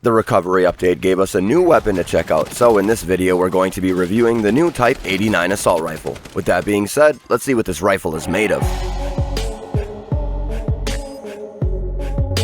The recovery update gave us a new weapon to check out, so in this video we're going to be reviewing the new Type 89 assault rifle. With that being said, let's see what this rifle is made of.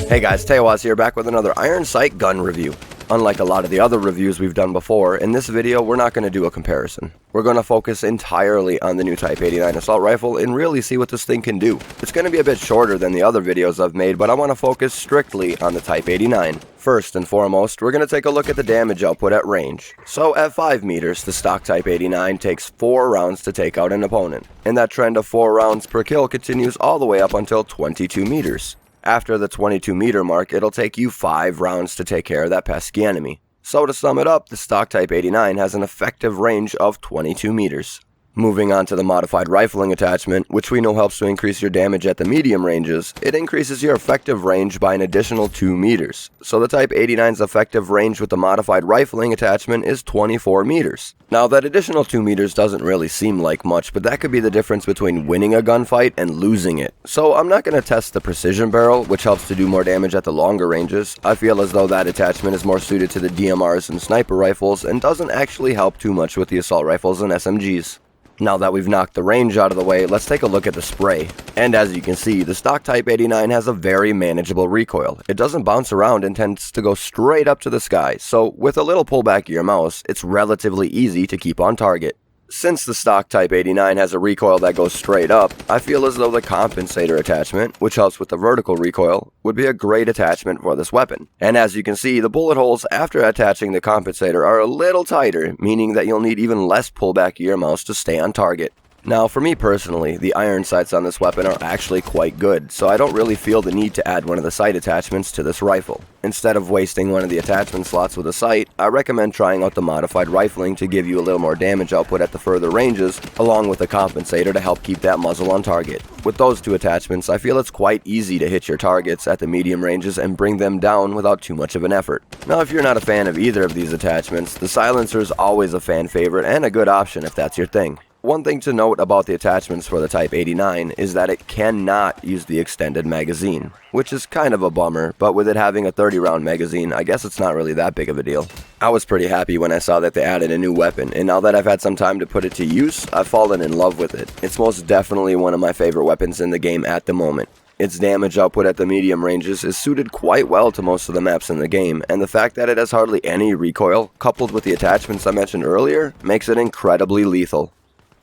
Hey guys, Teiwaz here, back with another Ironsight gun review. Unlike a lot of the other reviews we've done before, in this video we're not going to do a comparison. We're going to focus entirely on the new Type 89 assault rifle and really see what this thing can do. It's going to be a bit shorter than the other videos I've made, but I want to focus strictly on the Type 89. First and foremost, we're going to take a look at the damage output at range. So at 5 meters, the stock Type 89 takes 4 rounds to take out an opponent, and that trend of 4 rounds per kill continues all the way up until 22 meters. After the 22 meter mark, it'll take you 5 rounds to take care of that pesky enemy. So to sum it up, the stock Type 89 has an effective range of 22 meters. Moving on to the modified rifling attachment, which we know helps to increase your damage at the medium ranges, it increases your effective range by an additional 2 meters. So the Type 89's effective range with the modified rifling attachment is 24 meters. Now that additional 2 meters doesn't really seem like much, but that could be the difference between winning a gunfight and losing it. So I'm not going to test the precision barrel, which helps to do more damage at the longer ranges. I feel as though that attachment is more suited to the DMRs and sniper rifles and doesn't actually help too much with the assault rifles and SMGs. Now that we've knocked the range out of the way, let's take a look at the spray. And as you can see, the stock Type 89 has a very manageable recoil. It doesn't bounce around and tends to go straight up to the sky, so with a little pullback of your mouse, it's relatively easy to keep on target. Since the stock Type 89 has a recoil that goes straight up, I feel as though the Compensator attachment, which helps with the vertical recoil, would be a great attachment for this weapon. And as you can see, the bullet holes after attaching the Compensator are a little tighter, meaning that you'll need even less pullback of your mouse to stay on target. Now for me personally, the iron sights on this weapon are actually quite good, so I don't really feel the need to add one of the sight attachments to this rifle. Instead of wasting one of the attachment slots with a sight, I recommend trying out the modified rifling to give you a little more damage output at the further ranges, along with a compensator to help keep that muzzle on target. With those two attachments, I feel it's quite easy to hit your targets at the medium ranges and bring them down without too much of an effort. Now if you're not a fan of either of these attachments, the silencer is always a fan favorite and a good option if that's your thing. One thing to note about the attachments for the Type 89 is that it cannot use the extended magazine, which is kind of a bummer, but with it having a 30-round magazine, I guess it's not really that big of a deal. I was pretty happy when I saw that they added a new weapon, and now that I've had some time to put it to use, I've fallen in love with it. It's most definitely one of my favorite weapons in the game at the moment. Its damage output at the medium ranges is suited quite well to most of the maps in the game, and the fact that it has hardly any recoil, coupled with the attachments I mentioned earlier, makes it incredibly lethal.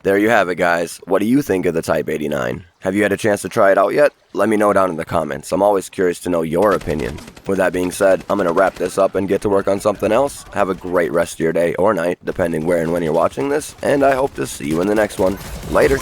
There you have it guys, what do you think of the Type 89? Have you had a chance to try it out yet? Let me know down in the comments, I'm always curious to know your opinion. With that being said, I'm going to wrap this up and get to work on something else. Have a great rest of your day or night, depending where and when you're watching this, and I hope to see you in the next one. Later!